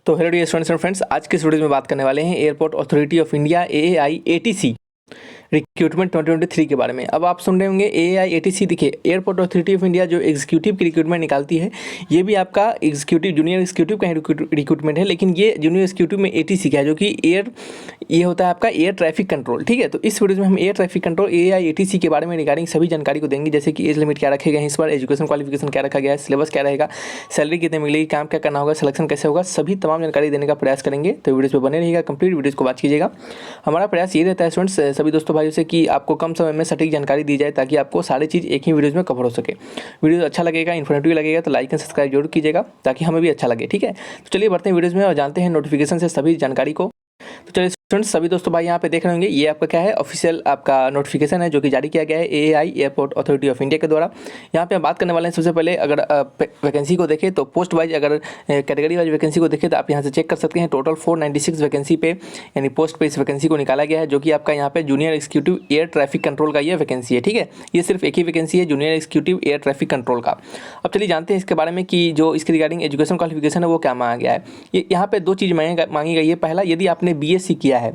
तो hello dear students and friends, आज के इस वीडियो में बात करने वाले हैं Airport Authority of India AAI-ATC recruitment 2023 के बारे में। अब आप सुन रहे होंगे AAI-ATC। देखिए, एयरपोर्ट अथॉरिटी ऑफ इंडिया जो एग्जीक्यूटिव की रिक्रूटमेंट निकालती है, ये भी आपका एग्जीक्यूटिव जूनियर एग्जीक्यूटिव का रिक्रूटमेंट है, लेकिन ये जूनियर एग्जीक्यूटिव में ATC का है, जो कि ये होता है आपका एयर ट्रैफिक कंट्रोल। ठीक है, तो इस वीडियो में हम एयर ट्रैफिक कंट्रोल AAI-ATC के बारे में रिगार्डिंग सभी जानकारी को देंगे, जैसे कि एज लिमिट क्या रखे गए हैं इस बार, एजुकेशन क्वालिफिकेशन क्या रखा गया है, सिलेबस क्या रहेगा, सैलरी कितने मिलेगी, काम क्या करना होगा, सिलेक्शन कैसे होगा, सभी तमाम जानकारी देने का प्रयास करेंगे। तो वीडियो पर बने रहिएगा, कंप्लीट वीडियो को वॉच कीजिएगा। हमारा प्रयास ये रहता है स्टूडेंट्स, सभी दोस्तों भाइयों से, कि आपको कम समय में सटीक जानकारी दी जाए, ताकि आपको सारी चीज़ एक ही वीडियोज़ में कवर हो सके। वीडियो अच्छा लगेगा, इन्फॉर्मेटिव लगेगा, तो लाइक एंड सब्सक्राइब जरूर कीजिएगा, ताकि हमें भी अच्छा लगे। ठीक है, तो चलिए बढ़ते हैं वीडियोज़ में और जानते हैं नोटिफिकेशन से सभी जानकारी को। तो चलिए स्टूडेंट्स, सभी दोस्तों भाई यहाँ पे देख रहे होंगे, ये आपका क्या है, ऑफिशियल आपका नोटिफिकेशन है, जो कि जारी किया गया है AAI airport Authority of India के द्वारा। यहाँ पे हम बात करने वाले हैं सबसे पहले, अगर वैकेंसी को देखें तो पोस्ट वाइज, अगर कैटेगरी वाइज वैकेंसी को देखें तो आप यहाँ से चेक कर सकते हैं। टोटल 496 वैकेंसी पे, यानी पोस्ट पे इस वैकेंसी को निकाला गया है, जो कि आपका यहाँ पे junior executive air traffic control का ये वैकेंसी है। ठीक है, ये सिर्फ एक ही वैकेंसी है, junior executive air traffic control का। अब चलिए जानते हैं इसके बारे में, कि जो इसके रिगार्डिंग एजुकेशन क्वालिफिकेशन है वो क्या मांगा गया है। ये यहाँ पे दो चीज़ मांगी गई है। पहला, यदि आपने BSc किया है,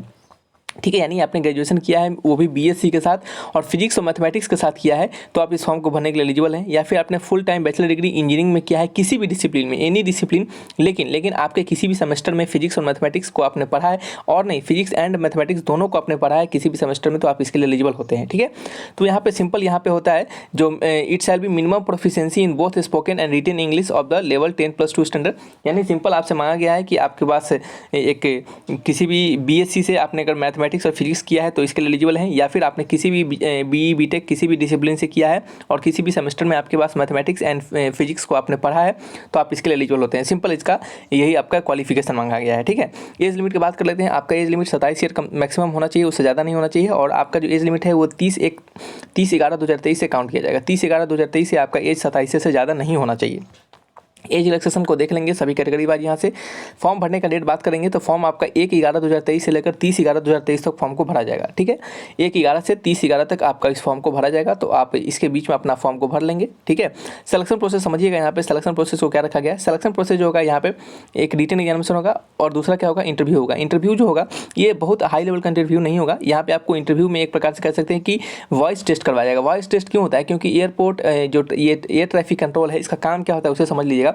ठीक है, यानी आपने ग्रेजुएशन किया है वो भी BSc के साथ, और फिजिक्स और मैथमेटिक्स के साथ किया है, तो आप इस फॉर्म को भरने के लिए एलिजिबल हैं। या फिर आपने full time bachelor degree engineering में किया है, किसी भी डिसिप्लिन में, एनी डिसिप्लिन, लेकिन आपके किसी भी सेमेस्टर में फिजिक्स और मैथमेटिक्स को आपने पढ़ा है, और नहीं, फिजिक्स एंड मैथमेटिक्स दोनों को आपने पढ़ा है किसी भी सेमेस्टर में, तो आप इसके लिए एलिजिबल होते हैं। ठीक है, तो यहाँ पे सिंपल यहाँ पे होता है, जो it shall be minimum proficiency in both spoken and written English of the level 10+2 standard. यानी सिंपल आपसे मांगा गया है कि आपके पास एक किसी भी BSc से आपने अगर मैथमेटिक्स और फिजिक्स किया है तो इसके लिए एलिजिबल हैं, या फिर आपने किसी भी BE BTech किसी भी डिसिप्लिन से किया है, और किसी भी सेमेस्टर में आपके पास मैथमेटिक्स एंड फिजिक्स को आपने पढ़ा है, तो आप इसके लिए एलिजिबल होते हैं। सिंपल इसका यही आपका क्वालिफिकेशन मांगा गया है। ठीक है, एज लिमिट की बात कर लेते हैं। आपका एज लिमिट 27 ईयर मैक्सिमम होना चाहिए, उससे ज़्यादा नहीं होना चाहिए। और आपका जो एज लिमिट है वो 30/11/2023 से काउंट किया जाएगा। 30/11/2023 से आपका एज 27 से ज़्यादा नहीं होना चाहिए। एज रिलैक्सेशन को देख लेंगे सभी कैटेगरी वाइज। यहाँ से फॉर्म भरने का डेट बात करेंगे तो फॉर्म आपका 1/11/2023 से लेकर 30/11/2023 तक फॉर्म को भरा जाएगा। ठीक है, 1/11 से 30/11 तक आपका इस फॉर्म को भरा जाएगा, तो आप इसके बीच में अपना फॉर्म को भर लेंगे। ठीक है, सिलेक्शन प्रोसेस समझिएगा। यहाँ पे सिलेक्शन प्रोसेस को क्या रखा गया है। सिलेक्शन प्रोसेस जो होगा, यहाँ पे एक रिटन एग्जामिनेशन होगा, और दूसरा क्या होगा, इंटरव्यू होगा। इंटरव्यू जो होगा ये बहुत हाई लेवल का इंटरव्यू नहीं होगा। यहाँ पे आपको इंटरव्यू में एक प्रकार से कह सकते हैं कि वॉइस टेस्ट करवाया जाएगा। वॉइस टेस्ट क्यों होता है, क्योंकि एयरपोर्ट जो ये एयर ट्रैफिक कंट्रोल है, इसका काम क्या होता है उसे समझ लीजिएगा।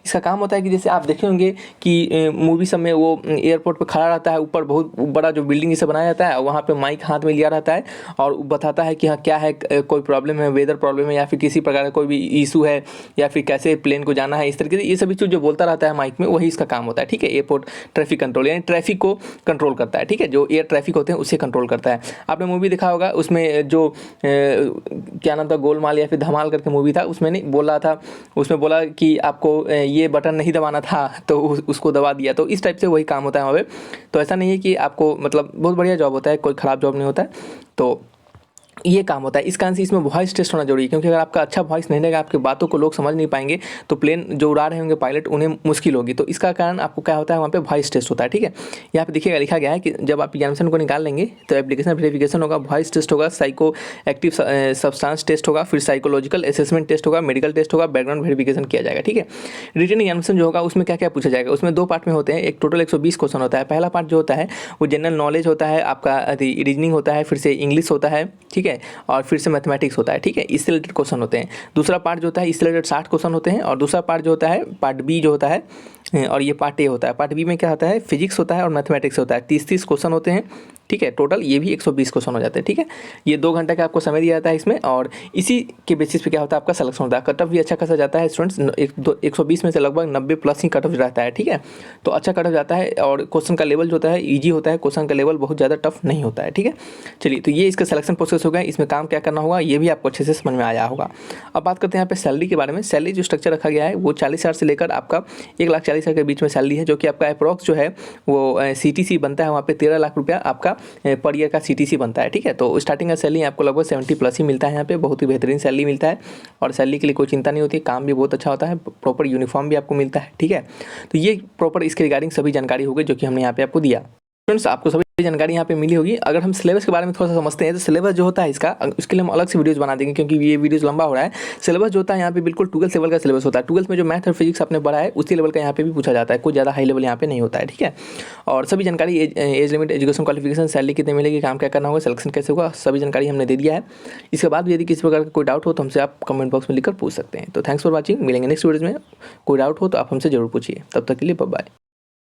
इसका काम होता है कि जैसे आप देखे होंगे कि मूवी सब में वो एयरपोर्ट पे खड़ा रहता है, ऊपर बहुत बड़ा जो बिल्डिंग जैसे बनाया जाता है, वहाँ पे माइक हाथ में लिया रहता है, और बताता है कि हाँ क्या है, कोई प्रॉब्लम है, वेदर प्रॉब्लम है, या फिर किसी प्रकार का कोई भी इशू है, या फिर कैसे प्लेन को जाना है, इस तरीके से ये सभी चीज़ जो बोलता रहता है माइक में, वही इसका काम होता है। ठीक है, एयरपोर्ट ट्रैफिक कंट्रोल यानी ट्रैफिक को कंट्रोल करता है। ठीक है, जो एयर ट्रैफिक होते हैं उसे कंट्रोल करता है। आपने मूवी देखा होगा, उसमें जो क्या नाम था, गोलमाल या फिर धमाल करके मूवी था, उसमें नहीं बोला था, उसमें बोला कि आपको ये बटन नहीं दबाना था, तो उसको दबा दिया। तो इस टाइप से वही काम होता है वहाँ पे। तो ऐसा नहीं है कि आपको मतलब बहुत बढ़िया जॉब होता है, कोई ख़राब जॉब नहीं होता है। तो ये काम होता है। इस कारण से इसमें वॉइस टेस्ट होना जरूरी है, क्योंकि अगर आपका अच्छा वॉइस नहीं रहेगा, आपकी बातों को लोग समझ नहीं पाएंगे, तो प्लेन जो उड़ा रहे होंगे पायलट, उन्हें मुश्किल होगी। तो इसका कारण आपको क्या होता है, वहाँ पे वॉइस टेस्ट होता है। ठीक है, यहाँ पे देखिएगा लिखा गया है कि जब आप एग्जामिनेशन को निकाल लेंगे तो एप्लीकेशन वेरिफिकेशन होगा, वॉइस टेस्ट होगा, साइको एक्टिव सब्सटेंस टेस्ट होगा, फिर साइकोलॉजिकल असेसमेंट टेस्ट होगा, मेडिकल टेस्ट होगा, बैकग्राउंड वेरिफिकेशन किया जाएगा। ठीक है, रिटन एग्जामिनेशन जो होगा उसमें क्या क्या पूछा जाएगा, उसमें 2 पार्ट में होते हैं। एक टोटल 120 क्वेश्चन होता है। पहला पार्ट जो होता है वो जनरल नॉलेज होता है, आपका रीजनिंग होता है, फिर से इंग्लिश होता है। ठीक है, और फिर से मैथमेटिक्स होता है। ठीक है, इससे रिलेटेड क्वेश्चन होते हैं। दूसरा पार्ट जो होता है इससे रिलेटेड 60 क्वेश्चन होते हैं, और दूसरा पार्ट जो होता है पार्ट B जो होता है, और ये पार्ट A होता है। पार्ट B में क्या होता है, फिजिक्स होता है और मैथमेटिक्स होता है। 30-30 क्वेश्चन होते हैं। ठीक है, टोटल ये भी 120 क्वेश्चन हो जाते हैं। ठीक है, ये 2 घंटे का आपको समय दिया जाता है इसमें, और इसी के बेसिस पे क्या होता है, आपका सिलेक्शन होता है। कट ऑफ भी अच्छा खासा जाता है स्टूडेंट्स, 120 में से लगभग 90+ ही कट ऑफ रहता है। ठीक है, तो अच्छा कट ऑफ जाता है, और क्वेश्चन का लेवल जो होता है ईजी होता है, क्वेश्चन का लेवल बहुत ज़्यादा टफ नहीं होता है। ठीक है, चलिए, तो ये इसका सिलेक्शन प्रोसेस हो गया। इसमें काम क्या करना होगा ये भी आपको अच्छे से समझ में आया होगा। अब बात करते हैं यहाँ पे सैलरी के बारे में। सैलरी जो स्ट्रक्चर रखा गया है वो 40,000 से लेकर आपका 1,40,000 के बीच में सैलरी है, जो कि आपका अप्रॉक्स जो है वो CTC बनता है, वहाँ पे 13 लाख रुपया आपका पर ईयर का CTC बनता है। ठीक है, तो स्टार्टिंग का सैलरी आपको लगभग 70+ ही मिलता है। यहाँ पे बहुत ही बेहतरीन सैलरी मिलता है, और सैलरी के लिए कोई चिंता नहीं होती, काम भी बहुत अच्छा होता है, प्रॉपर यूनिफॉर्म भी आपको मिलता है। ठीक है, तो ये प्रॉपर इसके रिगार्डिंग सभी जानकारी हो गई जो कि हमने यहाँ पे आपको दिया। फ्रेंड्स आपको सभी जानकारी यहाँ पे मिली होगी। अगर हम सिलेबस के बारे में थोड़ा सा समझते हैं तो सिलेबस जो होता है इसका, उसके लिए हम अलग से वीडियोस बना देंगे क्योंकि ये वीडियोस लंबा हो रहा है। सिलेबस जो होता है यहाँ पे बिल्कुल 12th लेवल का सिलेबस होता है। 12th में जो मैथ और फिजिक्स आपने पढ़ा है उसी लेवल का यहाँ पे भी पूछा जाता है, कोई ज़्यादा हाई लेवल यहाँ पे नहीं होता है, ठीक है। और सभी जानकारी age limit, education qualification, salary कितने मिलेगी, काम क्या करना होगा, सिलेक्शन कैसे होगा, सभी जानकारी हमने दे दिया है। इसके बाद भी यदि किसी प्रकार का कोई डाउट हो तो हमसे आप कमेंट बॉक्स में लिखकर पूछ सकते हैं। तो थैंक्स फॉर वॉचिंग, मिलेंगे नेक्स्ट वीडियोज़ में। कोई डाउट हो तो आप हमसे जरूर पूछिए। तब तक के लिए बाय बाय।